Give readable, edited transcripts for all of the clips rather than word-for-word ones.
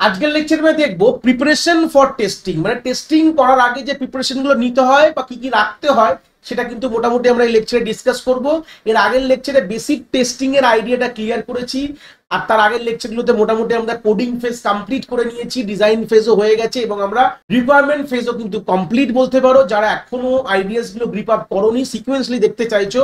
আজকের লেকচারে দেখবো প্রিপারেশন ফর টেস্টিং, মানে টেস্টিং করার আগে যে প্রিপারেশন গুলো নিতে হয় বা কি কি রাখতে হয় সেটা কিন্তু মোটামুটি আমরা এই লেকচারে ডিসকাস করব। এর আগের লেকচারে বেসিক টেস্টিং এর আইডিয়াটা ক্লিয়ার করেছি, আর তার আগের লেকচারগুলোতে মোটামুটি আমরা কোডিং ফেজ কমপ্লিট করে নিয়েছি, ডিজাইন ফেজও হয়ে গেছে এবং আমরা রিকোয়ারমেন্ট ফেজও কিন্তু কমপ্লিট বলতে পারো। যারা এখনো আইডিয়াস গুলো গ্রিপ আপ করোনি, সিকোয়েন্সলি দেখতে চাইছো,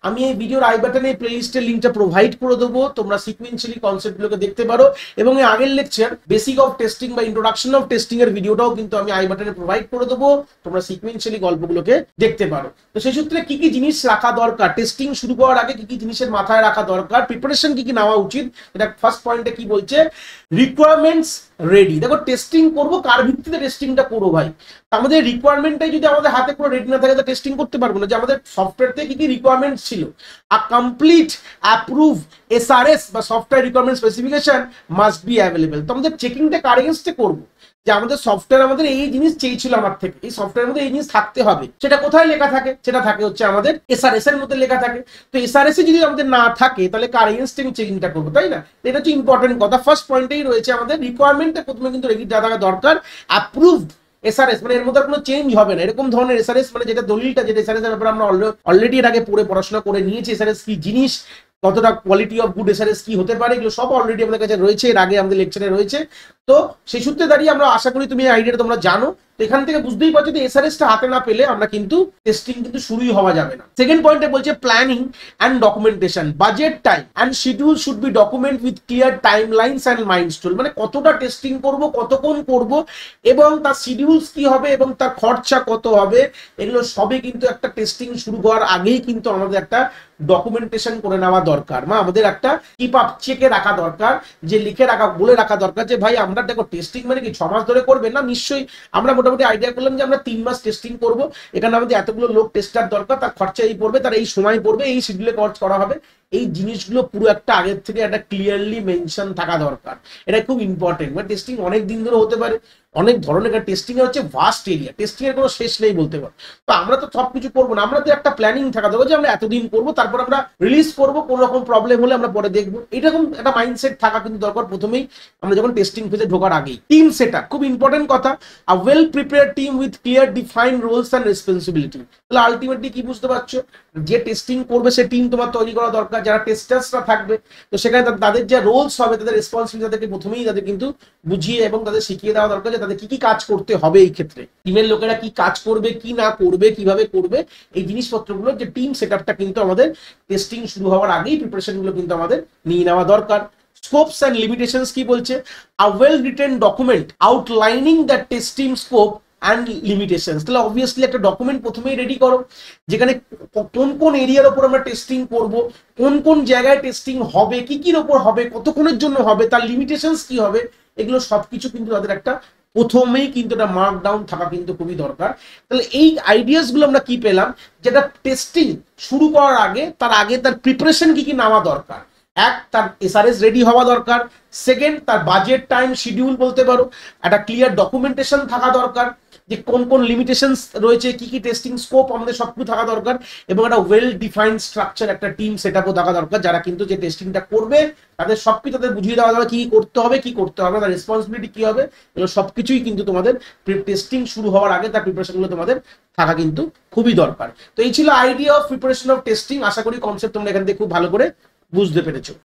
আমি এই ভিডিওর আই বাটনে প্লেলিস্টের লিংকটা প্রোভাইড করে দেবো, তোমরা সিকোয়েন্সিয়ালি কনসেপ্টগুলোকে দেখতে পারো। এবং এই আগের লেকচার বেসিক অফ টেস্টিং বা ইন্ট্রোডাকশন অফ টেস্টিং এর ভিডিওটাও কিন্তু আমি আই বাটনে প্রোভাইড করে দেবো, তোমরা সিকোয়েন্সিয়ালি গল্পগুলোকে দেখতে পারো। তো সেই সূত্রে কি কি জিনিস রাখা দরকার, টেস্টিং শুরু করার আগে কি কি জিনিসের মাথায় রাখা দরকার, প্রিপারেশন কি কি নেওয়া উচিত, এটা ফার্স্ট পয়েন্টে কি বলছে, রিকোয়ারমেন্টস রেডি। দেখো টেস্টিং করবো, কার ভিত্তিতে টেস্টিংটা করবো ভাই? আমাদের রিকোয়ারমেন্টটাই যদি আমাদের হাতে পুরো রেডি না থাকে তো টেস্টিং করতে পারবো না। যে আমাদের সফটওয়্যারতে কি কি রিকোয়ারমেন্টস ছিল, আ কমপ্লিট অ্যাপ্রুভ এসআরএস বা software requirement specification must be available. তো আমাদের চেকিংটা কার এগেইনস্টে করবো, যে আমাদের সফটওয়্যার আমাদের এই জিনিস চেয়েছিল আমার থেকে, এই সফটওয়্যারের মধ্যে এই জিনিস থাকতে হবে, সেটা কোথায় লেখা থাকে? সেটা থাকে হচ্ছে আমাদের এসআরএস এর মধ্যে লেখা থাকে। তো এসআরএস এ যদি আমাদের না থাকে তাহলে কার এগেইনস্টে আমি চেকিংটা করবো, তাই না? এটা হচ্ছে ইম্পর্টেন্ট কথা। ফার্স্ট পয়েন্টেই রয়েছে আমাদের রিকোয়ারমেন্টটা প্রথমে কিন্তু রেডি থাকা দরকার, অ্যাপ্রুভড এসআরএস, মানে এর মধ্যে কোনো চেঞ্জ হবে না, এরকম ধরনের এসআরএস, মানে যেটা দলিলটা, যেটা এসআরএস এর ব্যাপারে আমরা অলরেডি এর আগে পড়াশোনা করে নিয়েছি, এসআরএস কি জিনিস, কতটা কোয়ালিটি অফ গুড এসআরএস কি হতে পারে, এগুলো সব অলরেডি আমাদের কাছে রয়েছে, এর আগে আমাদের লেকচারে রয়েছে। তো সেই সূত্রে দাঁড়িয়ে আমরা আশা করি তুমি এই আইডিয়াটা তোমরা জানো। তো এখান থেকে বুঝতেই পারছো যে এসআরএসটা হাতে না পেলে আমরা কিন্তু টেস্টিং কিন্তু শুরুই হওয়া যাবে না। সেকেন্ড পয়েন্টে বলছে planning and documentation, budget, time and schedule should be document with clear time lines and milestone, মানে কতটা টেস্টিং করব, কতক্ষণ করব এবং তার শিডিউলস কি হবে এবং তার খরচা কত হবে, এগুলো সবই কিন্তু একটা টেস্টিং শুরু হওয়ার আগেই কিন্তু আমাদের একটা ডকুমেন্টেশন করে নেওয়া দরকার, বা আমাদের একটা কিপ আপ চেকে রাখা দরকার, যে লিখে রাখা, বলে রাখা দরকার যে ভাই আমরা দেখো টেস্টিং মানে কি 6 মাস ধরে করবে না, নিশ্চয়ই আমরা মোটামুটি আইডিয়া করলাম যে আমরা 3 মাস টেস্টিং করব, এখানে আমাদের এতগুলো লোক টেস্টার দরকার, তার খরচা এই পড়বে, তার এই সময় পড়বে, এই শিডিউলে খরচ করা হবে। এই জিনিসগুলো পুরো একটা আগের থেকে একটা ক্লিয়ারলি মেনশন থাকা দরকার, এটা খুব ইম্পর্টেন্ট। মানে টেস্টিং অনেক দিন ধরে হতে পারে, অনেক ধরনের টেস্টিং এর হচ্ছে ভাস্ট এরিয়া, টেস্টিং এর কোনো শেষ নেই বলতে পারো। তো আমরা তো সবকিছু করবো না, আমরা তো একটা প্ল্যানিং থাকা দরকার যে আমরা এতদিন করবো, তারপর আমরা রিলিজ করবো, কোনো রকম প্রবলেম হলে আমরা পরে দেখবো, এরকম একটা মাইন্ডসেট থাকা কিন্তু দরকার প্রথমেই আমরা যখন টেস্টিং ফেজে ঢোকার আগেই। টিম সেটআপ খুব ইম্পর্টেন্ট কথা, a well prepared team with clear defined roles and responsibility. তাহলে আলটিমেটলি কি বুঝতে পারছো, যে টেস্টিং করবে সে টিম তোমার তৈরি করা দরকার, যারা টেস্টার্সরা থাকবে তো সেখানে তাদের যে রোলস হবে, তাদের রেসপন্সিবিলিটি, তাদেরকে প্রথমেই তাদের কিন্তু বুঝিয়ে এবং তাদের শিখিয়ে দেওয়া দরকার যে তাদের কি কি কাজ করতে হবে, এই ক্ষেত্রে টিমের লোকেরা কি কাজ করবে, কি না করবে, কিভাবে করবে, এই জিনিসপত্রগুলো যে টিম সেটআপটা কিন্তু আমাদের টেস্টিং শুরু হওয়ার আগেই প্রিপারেশনগুলো কিন্তু আমাদের নিয়ে নেওয়া দরকার। স্কোপস অ্যান্ড লিমিটেশনস কি বলছে, a well written document আউটলাইনিং the testing scope and limitations. তাহলে অবভিয়াসলি একটা ডকুমেন্ট প্রথমেই রেডি করো, যেখানে কোন কোন এরিয়ার ওপর আমরা টেস্টিং করব, কোন কোন জায়গায় টেস্টিং হবে, কি কির ওপর হবে, কতক্ষণের জন্য হবে, তার লিমিটেশনস কি হবে, এগুলো সবকিছু কিন্তু তাদের একটা প্রথমেই কিন্তু একটা মার্ক ডাউন থাকা কিন্তু খুবই দরকার। তাহলে এই আইডিয়াস গুলো আমরা কি পেলাম, যেটা টেস্টিং শুরু করার আগে তার প্রিপারেশন কি কি নেওয়া দরকার। এক, তার এসআরএস রেডি হওয়া দরকার। সেকেন্ড, তার বাজেট, টাইম, শিডিউল বলতে পারো, একটা ক্লিয়ার ডকুমেন্টেশন থাকা দরকার, যে কোন কোন লিমিটেশনস রয়েছে, কি কি টেস্টিং স্কোপ আমাদের সবকিছু থাকা দরকার, এবং একটা ওয়েল ডিফাইন্ড স্ট্রাকচার, একটা টিম সেটআপও থাকা দরকার, যারা কিন্তু যে টেস্টিংটা করবে তাদের সবকিছু তাদের বুঝিয়ে দেওয়া দরকার, কি করতে হবে, কি করতে হবে, তার রেসপন্সিবিলিটি কি হবে, এগুলো সবকিছুই কিন্তু তোমাদের টেস্টিং শুরু হওয়ার আগে তার প্রিপারেশনগুলো তোমাদের থাকা কিন্তু খুবই দরকার। তো এই ছিল idea of preparation of testing. আশা করি কনসেপ্ট তোমরা এখান থেকে খুব ভালো করে বুঝতে পেরেছো।